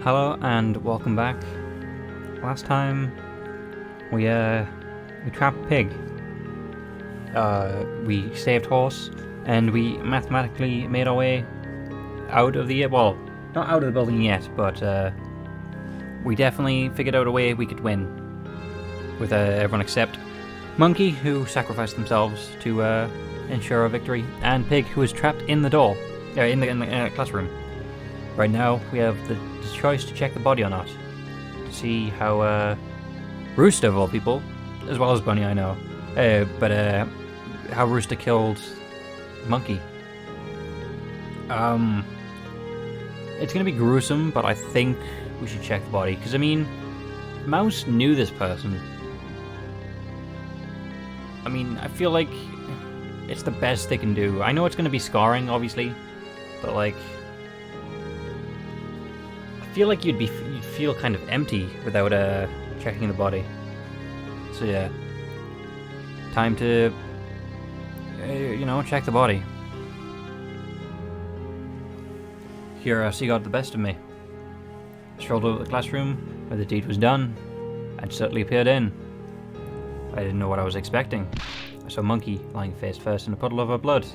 Hello and welcome back. Last time we trapped Pig. We saved Horse, and we mathematically made our way out of the well, not out of the building yet, but we definitely figured out a way we could win with everyone except Monkey, who sacrificed themselves to ensure a victory, and Pig, who was trapped in the door, in the classroom. Right now, we have the choice to check the body or not, to see how Rooster, of all people, as well as Bunny, I know, but how Rooster killed Monkey. It's gonna be gruesome, but I think we should check the body, because I mean, Mouse knew this person. I mean, I feel like it's the best they can do. I know it's gonna be scarring, obviously, but like, I feel like you'd feel kind of empty without checking the body. So yeah, time to check the body. Curiosity got the best of me. I strolled over the classroom where the deed was done, and suddenly peered in. I didn't know what I was expecting. I saw Monkey lying face first in a puddle of her blood.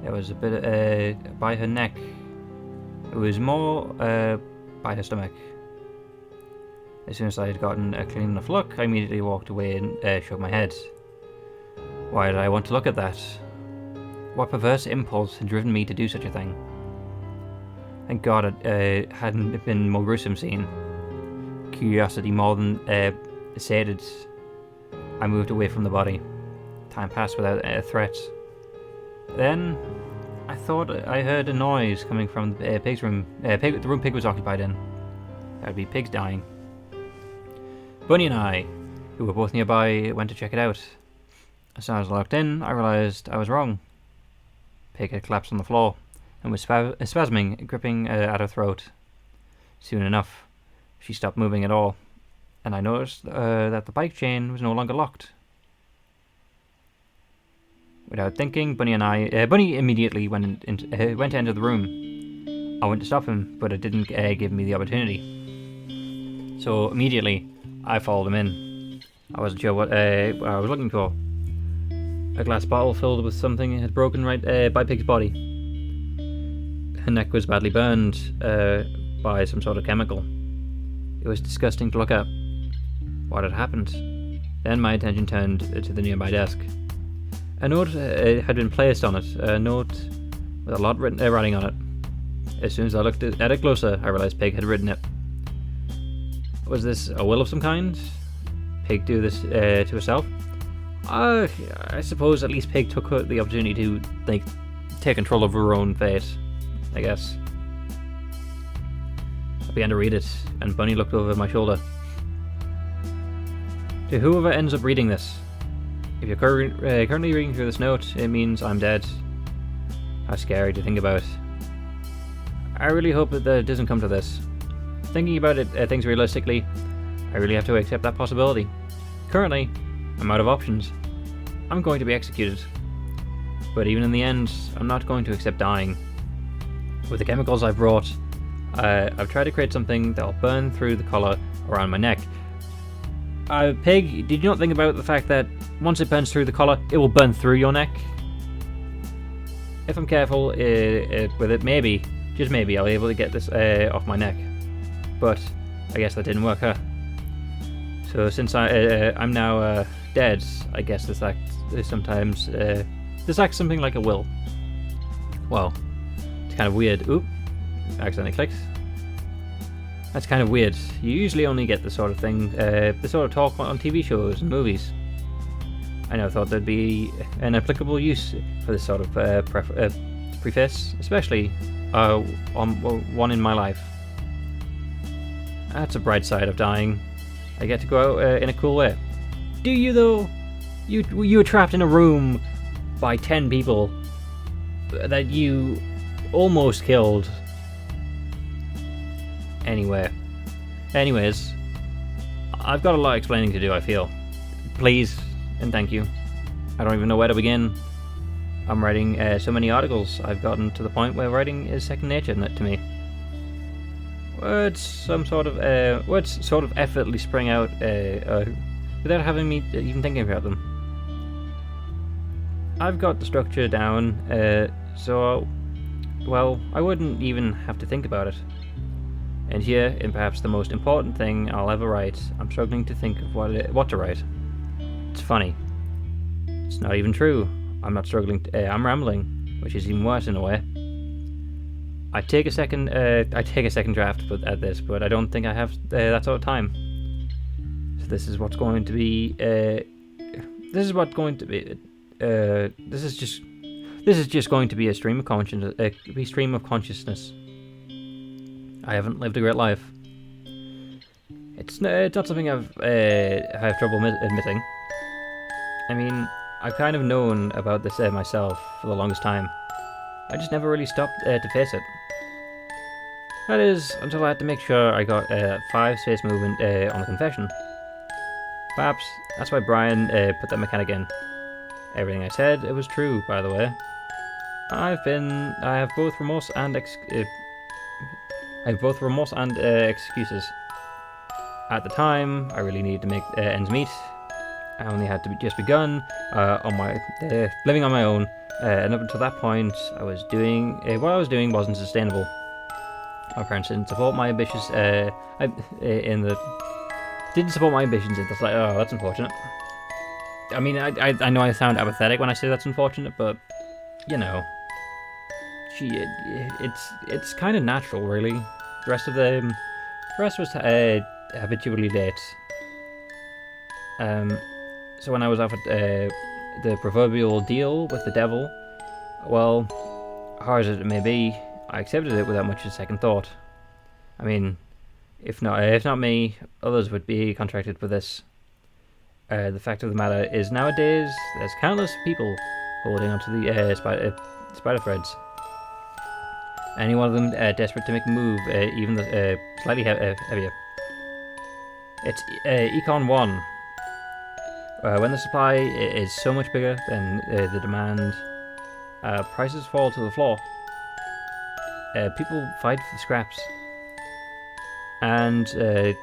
There was a bit by her neck. It was more by her stomach. As soon as I had gotten a clean enough look, I immediately walked away and shook my head. Why did I want to look at that? What perverse impulse had driven me to do such a thing? Thank God it hadn't been a more gruesome scene. Curiosity more than sated. I moved away from the body. Time passed without a threat. Then I thought I heard a noise coming from Pig's room. The room Pig was occupied in. That would be Pig's dying. Bunny and I, who were both nearby, went to check it out. As soon as I looked in, I realized I was wrong. Pig had collapsed on the floor and was spasming, gripping at her throat. Soon enough, she stopped moving at all, and I noticed that the bike chain was no longer locked. Without thinking, Bunny immediately went to enter the room. I went to stop him, but it didn't give me the opportunity. So immediately, I followed him in. I wasn't sure what I was looking for. A glass bottle filled with something had broken right by Pig's body. Her neck was badly burned by some sort of chemical. It was disgusting to look at. What had happened? Then my attention turned to the nearby desk. A note had been placed on it, a note with a lot writing on it. As soon as I looked at it closer, I realized Pig had written it. Was this a will of some kind? Pig do this to herself? I suppose at least Pig took the opportunity to take control of her own fate, I guess. I began to read it, and Bunny looked over my shoulder. To whoever ends up reading this, if you're currently reading through this note, it means I'm dead. How scary to think about. I really hope that it doesn't come to this. Thinking about things realistically, I really have to accept that possibility. Currently, I'm out of options. I'm going to be executed. But even in the end, I'm not going to accept dying. With the chemicals I've brought, I've tried to create something that'll burn through the collar around my neck. Pig, did you not think about the fact that once it burns through the collar, it will burn through your neck? If I'm careful with it, maybe, just maybe, I'll be able to get this off my neck. But I guess that didn't work, huh? So since I'm now dead, I guess this act is sometimes this acts something like a will. Well, it's kind of weird. Oop, accidentally clicked. That's kind of weird. You usually only get the sort of thing, the sort of talk on TV shows and movies. I never thought there'd be an applicable use for this sort of preface, especially on one in my life. That's a bright side of dying. I get to go out in a cool way. Do you though? You were trapped in a room by 10 people that you almost killed. Anyways, I've got a lot of explaining to do, I feel. Please and thank you. I don't even know where to begin. I'm writing so many articles, I've gotten to the point where writing is second nature to me. Words sort of effortlessly spring out without having me even thinking about them. I've got the structure down, so, well, I wouldn't even have to think about it. And here, in perhaps the most important thing I'll ever write, I'm struggling to think of what to write. It's funny. It's not even true. I'm not struggling. I'm rambling, which is even worse in a way. I take a second draft at this, but I don't think I have that sort of time. So this is what's going to be. This is just going to be a stream of consciousness. I haven't lived a great life. It's not something I have trouble admitting. I mean, I've kind of known about this myself for the longest time. I just never really stopped to face it. That is, until I had to make sure I got 5 space movement on the confession. Perhaps that's why Brian put that mechanic in. Everything I said, it was true, by the way. I have both remorse and excuses. At the time, I really needed to make ends meet. I only had to just begun living on my own, and up until that point, I was doing what I was doing wasn't sustainable. My parents didn't support my ambitions. Didn't support my ambitions. It's like, oh, that's unfortunate. I mean, I know I sound apathetic when I say that's unfortunate, but you know, it's kind of natural, really. The rest was habitually late. So when I was offered the proverbial deal with the devil, well, hard as it may be, I accepted it without much of a second thought. I mean, if not me, others would be contracted for this. The fact of the matter is, nowadays, there's countless people holding onto the spider threads. Any one of them desperate to make a move, even slightly heavier. It's Econ 1. When the supply is so much bigger than the demand, prices fall to the floor. People fight for scraps. And the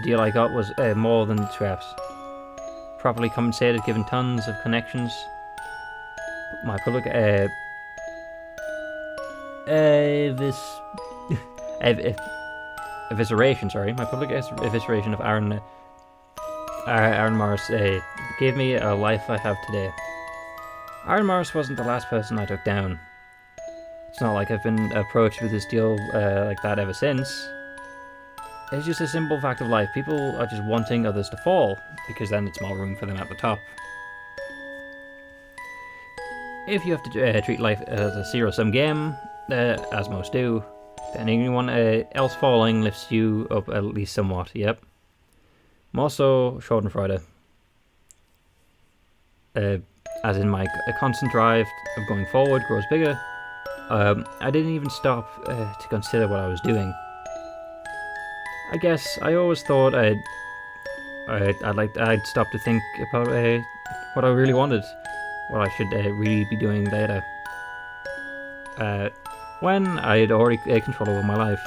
deal I got was more than scraps. Properly compensated, given tons of connections. My public evisceration. My public evisceration of Aaron Morris gave me a life I have today. Aaron Morris wasn't the last person I took down. It's not like I've been approached with this deal like that ever since. It's just a simple fact of life. People are just wanting others to fall, because then it's more room for them at the top. If you have to treat life as a zero-sum game, as most do, then anyone else falling lifts you up at least somewhat, yep. More so, Schadenfreude. As in my constant drive of going forward grows bigger, I didn't even stop to consider what I was doing. I guess I always thought I'd stop to think about what I really wanted, what I should really be doing later. When I had already control over my life.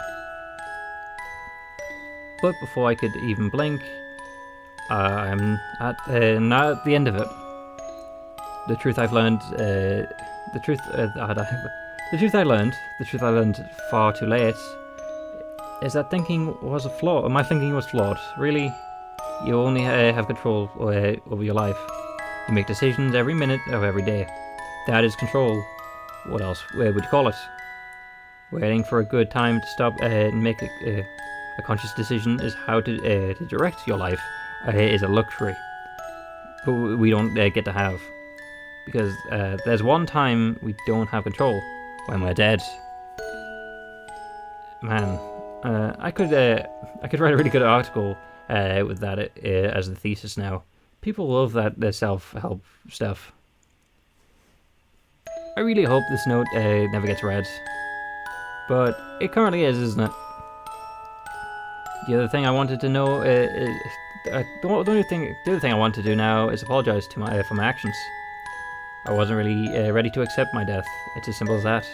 But before I could even blink, I'm now at the end of it. The truth I've learned, the truth I learned far too late, is that thinking was a flaw. My thinking was flawed. Really, you only have control over your life. You make decisions every minute of every day. That is control. What else would you call it? Waiting for a good time to stop and make a conscious decision is how to direct your life. Is a luxury, but we don't get to have, because there's one time we don't have control: when we're dead. Man, I could write a really good article with that as the thesis now. People love that self-help stuff. I really hope this note never gets read, but it currently is, isn't it? The other thing I wanted to know is the other thing I want to do now is apologize for my actions. I wasn't really ready to accept my death. It's as simple as that.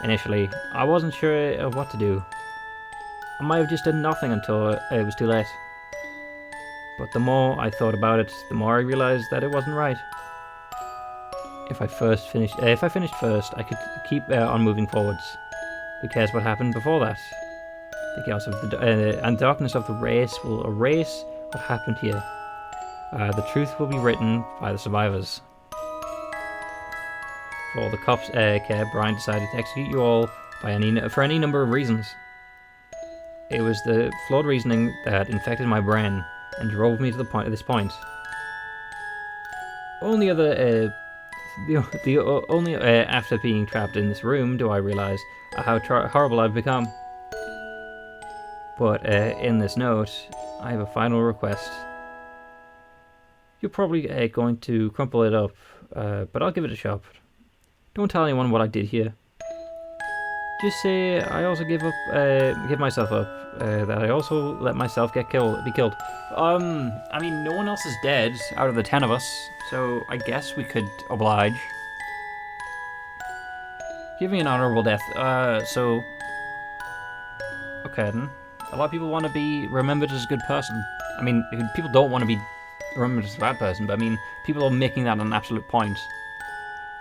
Initially, I wasn't sure of what to do. I might have just done nothing until it was too late. But the more I thought about it, the more I realized that it wasn't right. If I finished first, I could keep on moving forwards. Who cares what happened before that? The chaos of and darkness of the race will erase what happened here. The truth will be written by the survivors. For all the cops care, Brian decided to execute you all for any number of reasons. It was the flawed reasoning that infected my brain and drove me to this point. Only after being trapped in this room do I realize how horrible I've become. But in this note, I have a final request. You're probably going to crumple it up, but I'll give it a shot. Don't tell anyone what I did here. Just say I also give myself up. That I also let myself be killed. I mean, no one else is dead out of the 10 of us, so I guess we could oblige. Give me an honorable death. Okay then. A lot of people want to be remembered as a good person. I mean, people don't want to be remembered as a bad person, but I mean, people are making that an absolute point.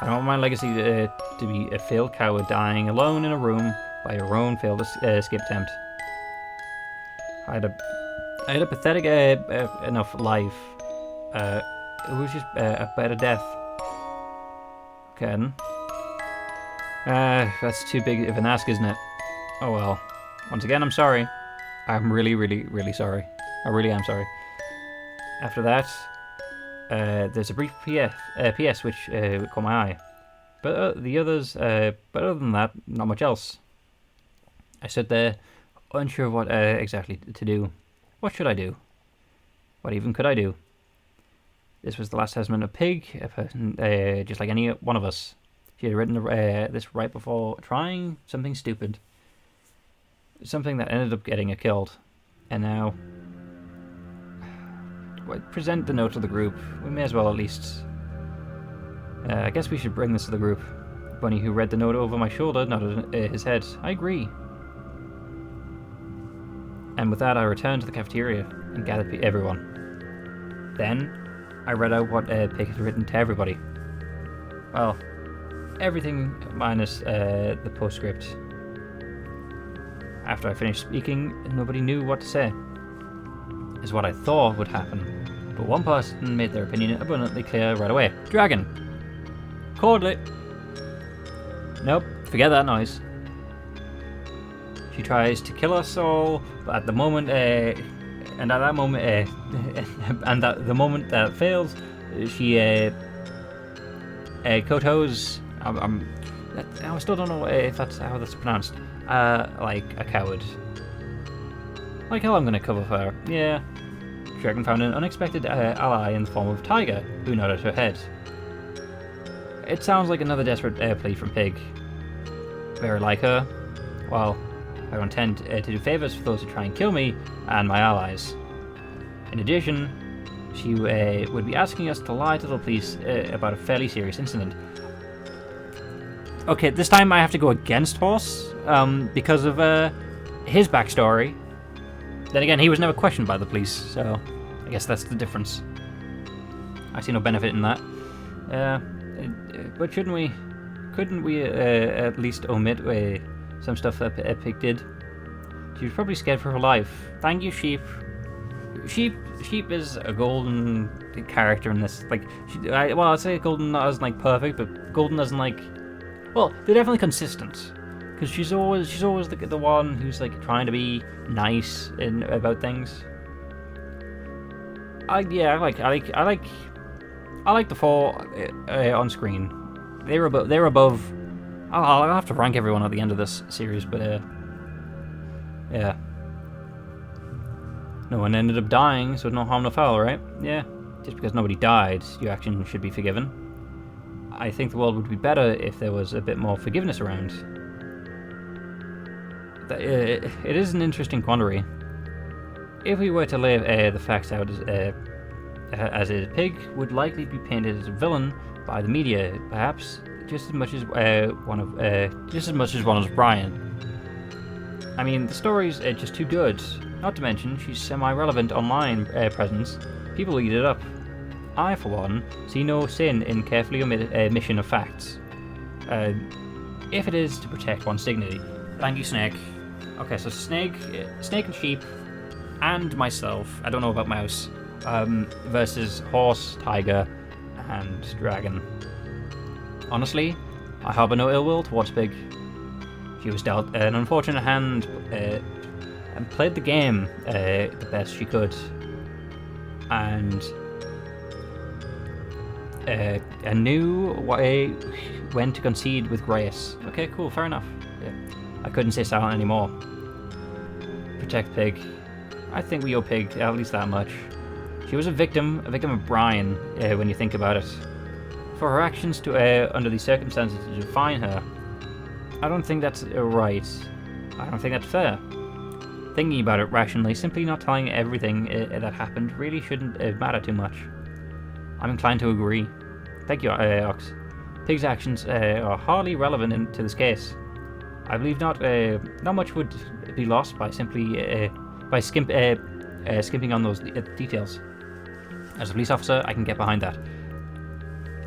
I don't want my legacy to be a failed coward dying alone in a room by your own failed escape attempt. I had a pathetic enough life. It was just a better death. Okay then. That's too big of an ask, isn't it? Oh well. Once again, I'm sorry. I'm really, really, really sorry. I really am sorry. After that, there's a brief PS which caught my eye. But the others, but other than that, not much else. I stood there, unsure of what exactly to do. What should I do? What even could I do? This was the last testament of Pig, a person just like any one of us. She had written this right before trying something stupid. Something that ended up getting her killed. And now... present the note to the group. We may as well at least... I guess we should bring this to the group. Bunny, who read the note over my shoulder, nodded his head. I agree. And with that, I returned to the cafeteria and gathered everyone. Then, I read out what Pig had written to everybody. Well, everything minus the postscript. After I finished speaking, nobody knew what to say. Is what I thought would happen. But one person made their opinion abundantly clear right away. Dragon. Cordley. Nope, forget that noise. She tries to kill us all, but at the moment, and at that moment, and at the moment that fails, she Koto's. I still don't know if that's how that's pronounced. Like a coward. Like hell, I'm gonna cover her. Yeah. Dragon found an unexpected ally in the form of Tiger, who nodded her head. It sounds like another desperate plea from Pig. Very like her. Well, I don't intend to do favors for those who try and kill me and my allies. In addition, she would be asking us to lie to the police about a fairly serious incident. Okay, this time I have to go against Horse because of his backstory. Then again, he was never questioned by the police, so I guess that's the difference. I see no benefit in that. But couldn't we at least omit some stuff that Pig did? She was probably scared for her life. Thank you, Sheep. Sheep is a golden character in this. Like, I'd say golden not as like perfect, but golden as in like, well, they're definitely consistent. Because she's always the one who's like trying to be nice about things. I like the four on screen. They're above. I'll have to rank everyone at the end of this series, but yeah. No one ended up dying, so no harm, no foul, right? Yeah. Just because nobody died, your action should be forgiven. I think the world would be better if there was a bit more forgiveness around. It is an interesting quandary. If we were to lay the facts out as is, Pig would likely be painted as a villain by the media, perhaps just as much as one of Brian. I mean, the story's just too good. Not to mention, she's semi-relevant online presence. People eat it up. I, for one, see no sin in carefully omission of facts. If it is to protect one's dignity. Thank you, Snake. Okay, so Snake and Sheep, and myself, I don't know about Mouse, versus Horse, Tiger, and Dragon. Honestly, I harbour no ill will towards Pig. She was dealt an unfortunate hand, and played the game the best she could. And knew when to concede with grace. Okay, cool, fair enough. Yeah. I couldn't stay silent anymore. Protect Pig. I think we owe Pig at least that much. She was a victim of Brian, when you think about it. For her actions to, under these circumstances, to define her, I don't think that's right. I don't think that's fair. Thinking about it rationally, simply not telling everything that happened really shouldn't matter too much. I'm inclined to agree. Thank you, Ox. Pig's actions are hardly relevant to this case. I believe not much would be lost by simply skimping on those details. As a police officer, I can get behind that.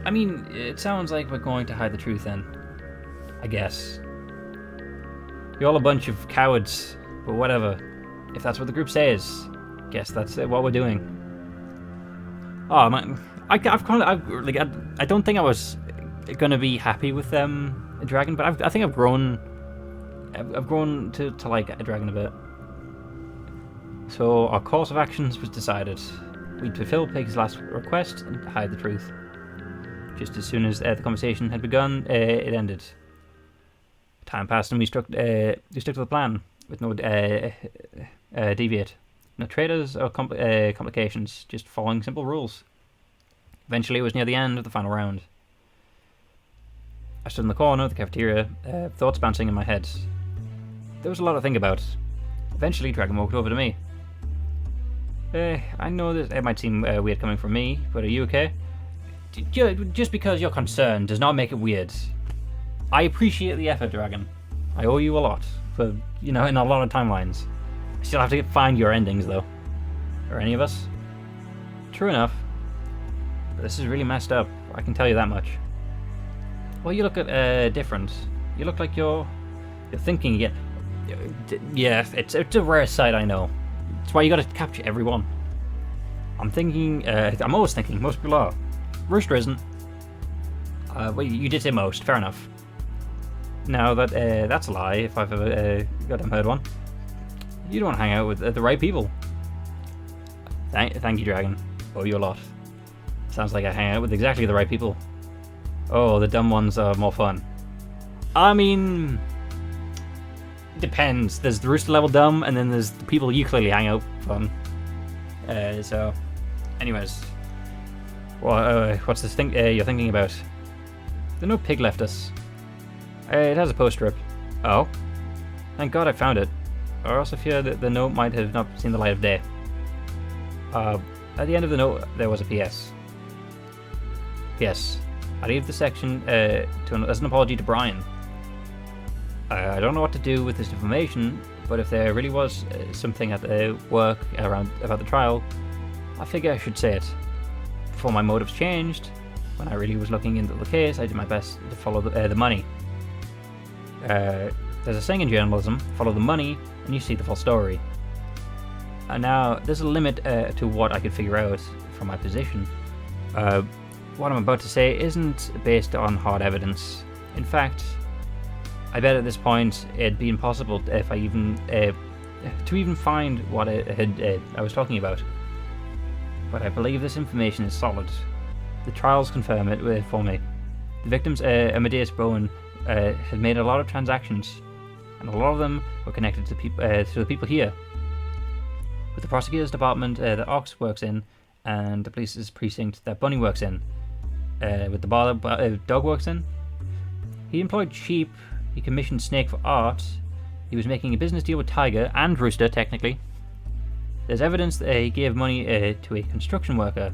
I mean, it sounds like we're going to hide the truth then. I guess. You're all a bunch of cowards, but whatever. If that's what the group says, guess that's what we're doing. Oh man, I don't think I was gonna be happy with a dragon, but I think I've grown to like a dragon a bit. So our course of actions was decided. We'd fulfill Pig's last request and hide the truth. Just as soon as the conversation had begun, it ended. Time passed and we stuck to the plan with no deviate. No traitors or complications, just following simple rules. Eventually it was near the end of the final round. I stood in the corner of the cafeteria, thoughts bouncing in my head. There was a lot to think about. Eventually Dragon walked over to me. I know that it might seem weird coming from me, but are you okay? Just because you're concerned does not make it weird. I appreciate the effort, Dragon. I owe you a lot, for, in a lot of timelines. I still have to find your endings, though. Or any of us. True enough. But this is really messed up, I can tell you that much. Well, you look different. You look like you're thinking again. Yeah, it's a rare sight, I know. That's why you gotta capture everyone. I'm thinking, I'm always thinking, most people are. Rooster isn't. Well, you did say most, fair enough. Now that's a lie, if I've ever goddamn heard one. You don't hang out with the right people. Thank you, Dragon. Owe you a lot. Sounds like I hang out with exactly the right people. Oh, the dumb ones are more fun. I mean, depends. There's the rooster level dumb, and then there's the people you clearly hang out fun. So, anyways, what's this thing you're thinking about? The note Pig left us. It has a postscript. Oh, thank God I found it. Or else I fear that the note might have not seen the light of day. At the end of the note, there was a P.S. P.S. I leave the section as an apology to Brian. I don't know what to do with this information, but if there really was something at work about the trial, I figure I should say it. Before my motives changed, when I really was looking into the case, I did my best to follow the money. There's a saying in journalism, follow the money, and you see the full story. And now, there's a limit to what I could figure out from my position. What I'm about to say isn't based on hard evidence. In fact, I bet at this point it'd be impossible if I even to even find what I was talking about. But I believe this information is solid. The trials confirm it for me. The victims, Amadeus Bowen, had made a lot of transactions, and a lot of them were connected to the people here. With the prosecutor's department that Ox works in, and the police's precinct that Bunny works in, with the bar that Dog works in. He employed Sheep, he commissioned Snake for art, he was making a business deal with Tiger, and Rooster, technically. There's evidence that he gave money to a construction worker,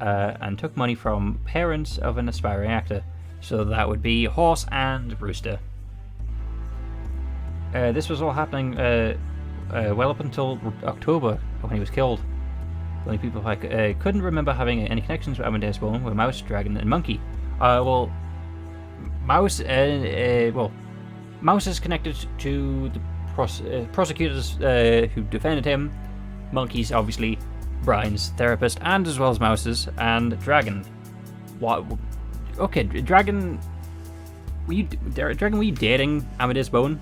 and took money from parents of an aspiring actor. So that would be Horse and Rooster. This was all happening well up until October when he was killed. The only people I couldn't remember having any connections with Amadeus Bone were Mouse, Dragon, and Monkey. Mouse is connected to the prosecutors who defended him. Monkey's obviously Brian's therapist, and as well as Mouse's, and Dragon. What? Okay, Dragon. Were you dating Amadeus Bone?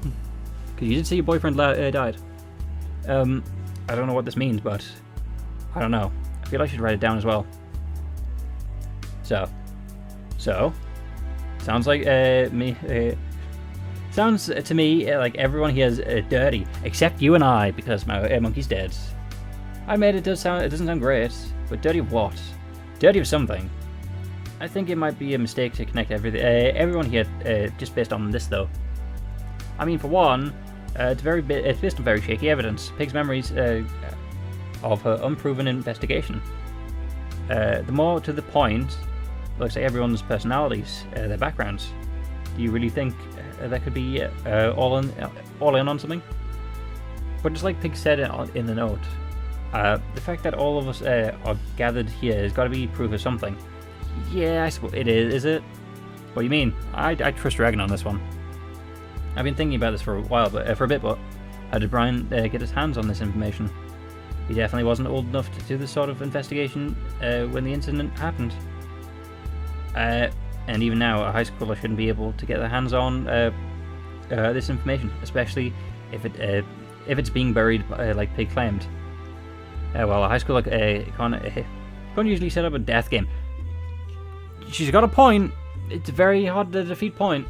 Because you did say your boyfriend died. I don't know what this means, but I don't know. I feel I should write it down as well. So, sounds like sounds to me like everyone here is dirty, except you and I, because my Monkey's dead. I made it. It doesn't sound great, but dirty of what? Dirty of something. I think it might be a mistake to connect everyone here just based on this, though. I mean, for one, it's based on very shaky evidence. Pig's memories of her unproven investigation. The more to the point, looks like everyone's personalities, their backgrounds. Do you really think that could be all in on something? But just like Pig said in the note, the fact that all of us are gathered here has got to be proof of something. Yeah, I suppose it is. Is it? What do you mean? I trust Dragon on this one. I've been thinking about this for a while, for a bit. But how did Brian get his hands on this information? He definitely wasn't old enough to do this sort of investigation when the incident happened. And even now, a high schooler shouldn't be able to get their hands on this information, especially if it's being buried like Pig claimed. Well, a high schooler can't usually set up a death game. She's got a point. It's very hard to defeat point.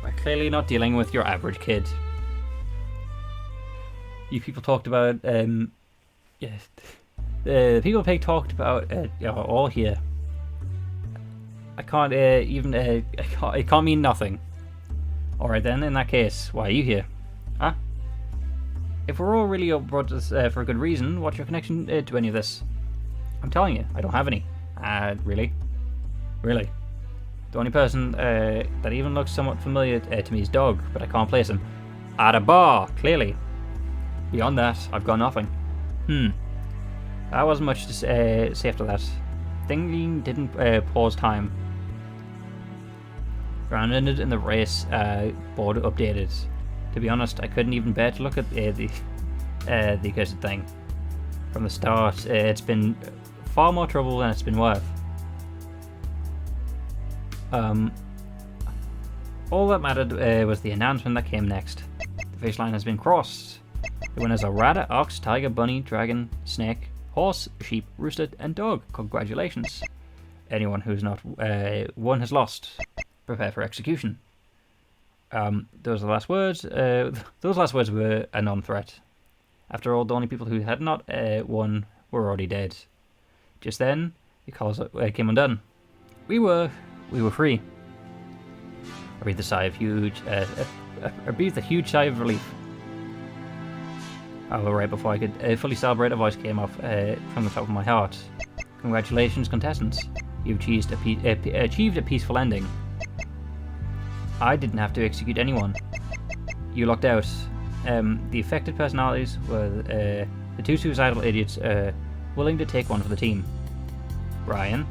We're clearly not dealing with your average kid. You people talked about the people Pig talked about all here. I can't it can't mean nothing. Alright then, in that case, why are you here? Huh? If we're all really brought this for a good reason, what's your connection to any of this? I'm telling you, I don't have any. Really? Really? The only person that even looks somewhat familiar to me is Dog, but I can't place him. At a bar, clearly. Beyond that, I've got nothing. That wasn't much to say after that. Thinking didn't pause time. Round ended and the race board updated. To be honest, I couldn't even bear to look at the accursed thing. From the start, it's been far more trouble than it's been worth. All that mattered was the announcement that came next. The finish line has been crossed. The winners are rabbit, ox, tiger, bunny, dragon, snake, horse, sheep, rooster, and dog. Congratulations. Anyone who's not won has lost. Prepare for execution. Those are the last words. Those last words were a non-threat. After all, the only people who had not won were already dead. Just then, the collars came undone. We were free. I breathed a huge sigh of relief. Oh, right before I could fully celebrate, a voice came off from the top of my heart. Congratulations, contestants. You've achieved a peaceful ending. I didn't have to execute anyone. You locked out. The affected personalities were the two suicidal idiots willing to take one for the team. Brian.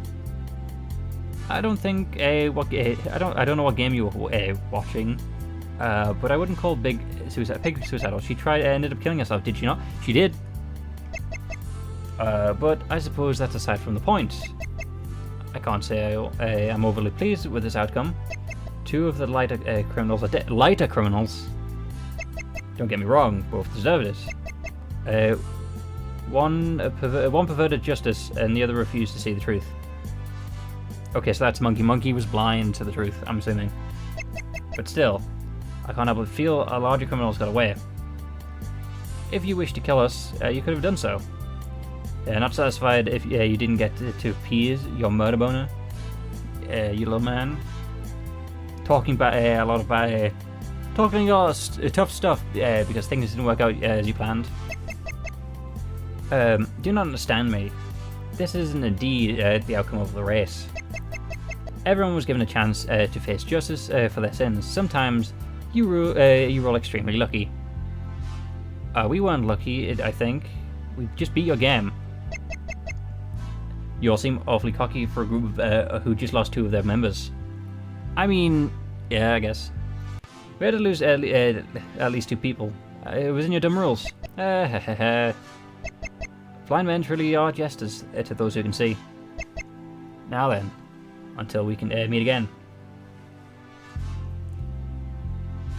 I don't think I don't know what game you were watching, but I wouldn't call Pig suicidal. She ended up killing herself, did she not? She did. But I suppose that's aside from the point. I can't say I'm overly pleased with this outcome. Two of the lighter criminals are dead. Lighter criminals? Don't get me wrong, both deserved it. One perverted justice, and the other refused to see the truth. Okay, so that's Monkey. Monkey was blind to the truth, I'm assuming. But still, I can't help but feel a larger criminals got away. If you wish to kill us, you could have done so. Not satisfied if you didn't get to appease your murder boner, you little man. Talking a lot of tough stuff because things didn't work out as you planned. Do not understand me. This isn't indeed the outcome of the race. Everyone was given a chance to face justice for their sins. Sometimes You roll extremely lucky. We weren't lucky, I think. We just beat your game. You all seem awfully cocky for a group of, who just lost 2 of their members. I mean, yeah, I guess. We had to lose at least 2 people. It was in your dumb rules. Blind men truly are jesters to those who can see. Now then, until we can meet again.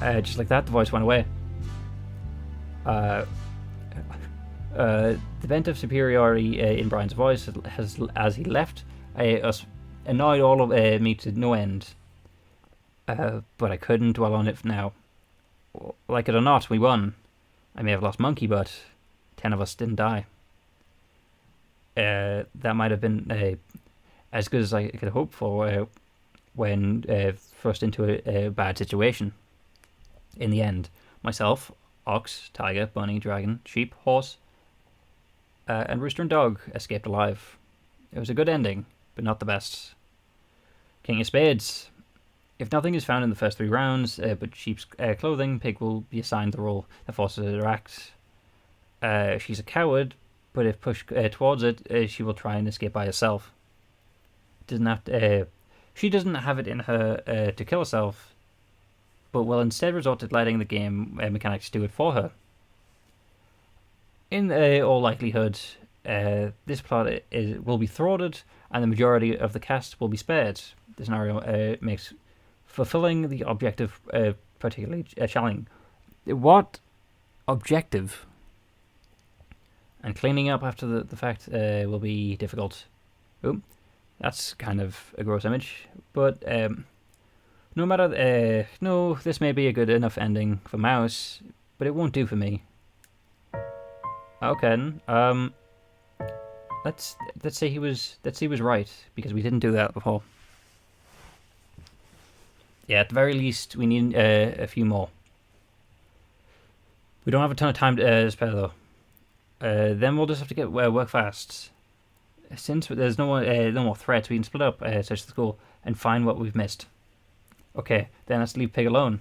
Just like that, the voice went away. The bent of superiority in Brian's voice has, as he left, annoyed all of me to no end. But I couldn't dwell on it now. Like it or not, we won. I may have lost Monkey, but 10 of us didn't die. That might have been as good as I could hope for when thrust into a bad situation. In the end, myself, ox, tiger, bunny, dragon, sheep, horse, and rooster and dog escaped alive. It was a good ending, but not the best. King of Spades. If nothing is found in the first 3 rounds, but sheep's clothing, Pig will be assigned the role that forces her to act. She's a coward, but if pushed towards it, she will try and escape by herself. She doesn't have it in her to kill herself, but will instead resort to letting the game mechanics do it for her. In all likelihood, this plot will be thwarted, and the majority of the cast will be spared. The scenario makes fulfilling the objective particularly challenging. What objective? And cleaning up after the fact will be difficult. Oh, that's kind of a gross image, but no matter, no, this may be a good enough ending for Mouse, but it won't do for me. Okay, let's say he was right, because we didn't do that before. Yeah, at the very least, we need a few more. We don't have a ton of time to spare though. Then we'll just have to get work fast. Since there's no more threats, we can split up, search the school, and find what we've missed. Okay, then let's leave Pig alone.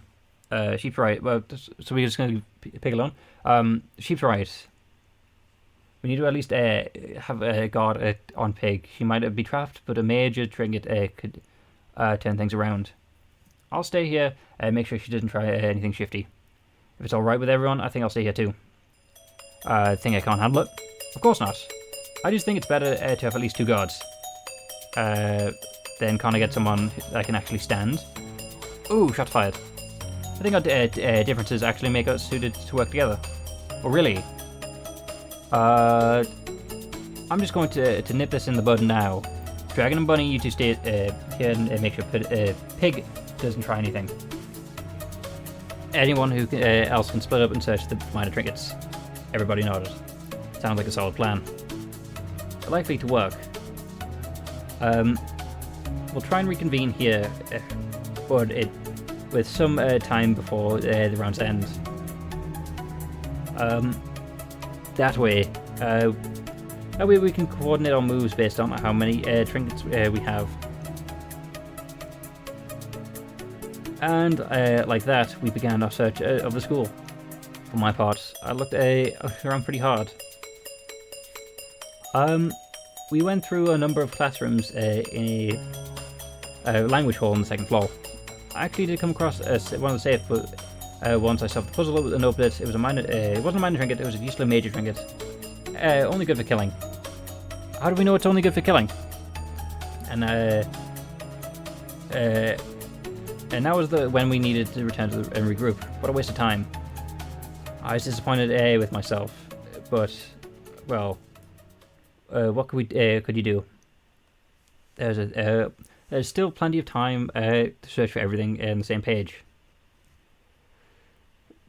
Sheep's right. Well, so we're just going to leave Pig alone. Sheep's right. We need to at least have a guard on Pig. She might be trapped, but a major trinket could turn things around. I'll stay here and make sure she doesn't try anything shifty. If it's alright with everyone, I think I'll stay here too. Think I can't handle it? Of course not. I just think it's better to have at least 2 guards. Then kind of get someone that can actually stand. Ooh, shots fired. I think our differences actually make us suited to work together. Oh, really? I'm just going to nip this in the bud now. Dragon and Bunny, you two stay here and make sure Pig doesn't try anything. Anyone who else can split up and search the minor trinkets. Everybody nodded. Sounds like a solid plan. Likely to work. We'll try and reconvene here, but with some time before the round's end. That way we can coordinate our moves based on how many trinkets we have. And like that, we began our search of the school. For my part, I looked around pretty hard. We went through a number of classrooms in a language hall on the 2nd floor. I actually did come across one of the safe, but once I solved the puzzle and opened it, it was a minor. It wasn't a minor trinket; it was usually a major trinket. Only good for killing. How do we know it's only good for killing? And that was when we needed to return to and regroup. What a waste of time. I was disappointed with myself, but well, what could you do? There's still plenty of time to search for everything on the same page.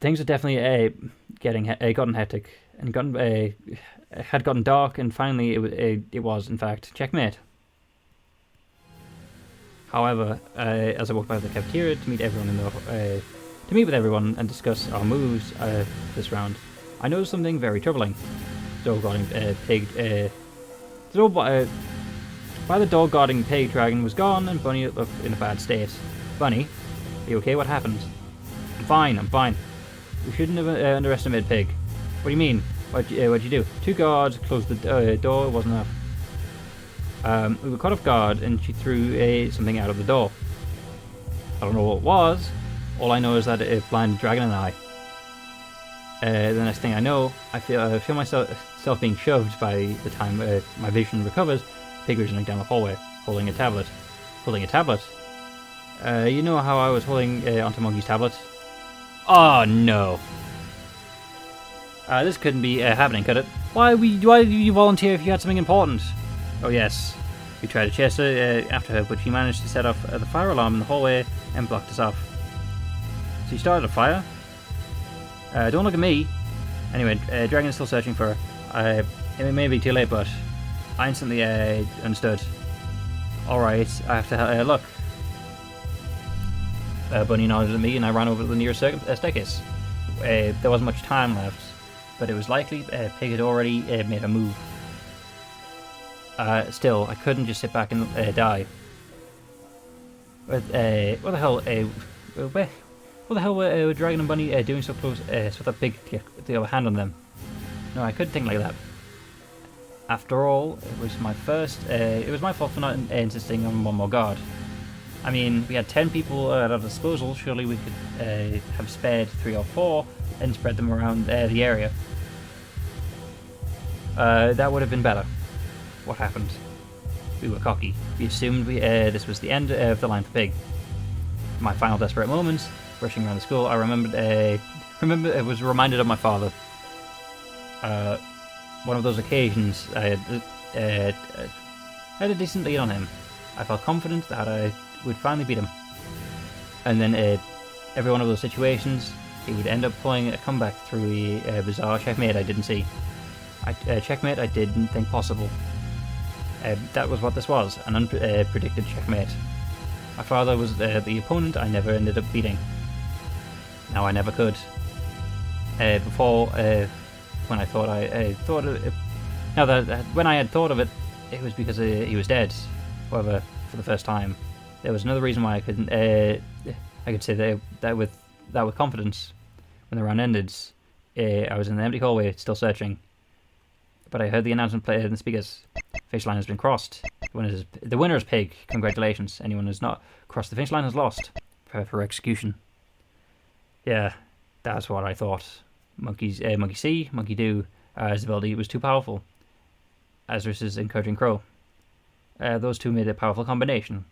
Things are definitely gotten hectic and had gotten dark, and finally it was in fact checkmate. However, as I walked by the cafeteria to meet with everyone and discuss our moves this round, I noticed something very troubling. Dog guarding Pig. By the dog guarding Pig, Dragon was gone, and Bunny in a bad state. Bunny, are you okay? What happened? I'm fine, I'm fine. We shouldn't have underestimated Pig. What do you mean? What'd you do? 2 guards closed the door, it wasn't enough. We were caught off guard and she threw something out of the door. I don't know what it was. All I know is that it blinded Dragon and I. The next thing I know, I feel myself being shoved by the time my vision recovers. Pig was running down the hallway, holding a tablet. Holding a tablet? You know how I was holding onto Monkey's tablet? Oh no. This couldn't be happening, could it? Why did you volunteer if you had something important? Oh yes. We tried to chase her after her, but she managed to set off the fire alarm in the hallway and blocked us off. So you started a fire? Don't look at me. Anyway, Dragon is still searching for her. It may be too late, but I instantly understood. Alright, I have to look. Bunny nodded at me and I ran over to the nearest staircase. There wasn't much time left, but it was likely Pig had already made a move. Still, I couldn't just sit back and die. What the hell? What the hell were Dragon and Bunny doing so close so that Pig could get the upper hand on them? No, I couldn't think like that. After all, it was my fault for not insisting on one more guard. I mean, we had 10 people at our disposal. Surely we could have spared 3 or 4 and spread them around the area. That would have been better. What happened? We were cocky. We assumed this was the end of the line for Pig. In my final desperate moments, rushing around the school, I was reminded of my father. One of those occasions, I had a decent lead on him. I felt confident that I would finally beat him. And then every one of those situations, he would end up pulling a comeback through a bizarre checkmate I didn't see. Checkmate I didn't think possible. That was what this was, an unpredicted checkmate. My father was the opponent I never ended up beating. Now I never could. Before, when I thought when I had thought of it, it was because he was dead. However, for the first time, there was another reason why I couldn't. I could say that with confidence. When the round ended, I was in the empty hallway, still searching. But I heard the announcement played in the speakers. Finish line has been crossed. The winner is Pig. Congratulations. Anyone who has not crossed the finish line has lost. Prepare for execution. Yeah, that's what I thought. Monkey see, monkey do. His ability was too powerful. As versus encouraging Crow. Those two made a powerful combination.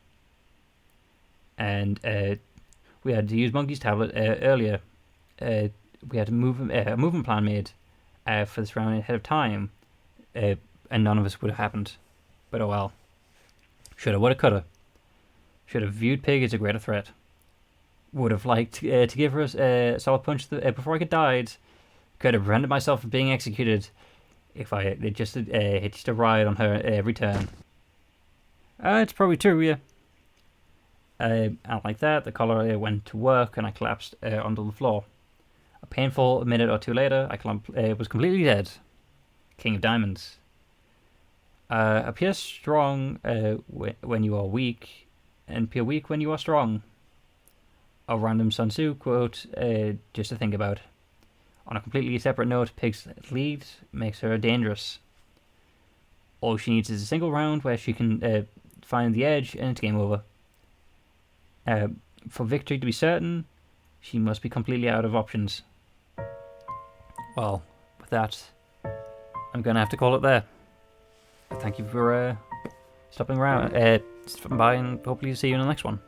And we had to use Monkey's tablet earlier. We had a movement plan made for this round ahead of time. And none of us would have happened. But oh well. Shoulda, woulda, coulda. Should have viewed Pig as a greater threat. Would have liked to give her a solid punch before I could died. Could have prevented myself from being executed if I had just hitched a ride on her every turn. It's probably true, yeah. And like that, the collar went to work and I collapsed onto the floor. A painful minute or two later, I was completely dead. King of Diamonds. Appear strong when you are weak, and appear weak when you are strong. A random Sun Tzu quote just to think about. On a completely separate note, Pig's lead makes her dangerous. All she needs is a single round where she can find the edge and it's game over. For victory to be certain, she must be completely out of options. Well, with that, I'm going to have to call it there. Thank you for stopping by, and hopefully see you in the next one.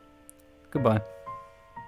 Goodbye.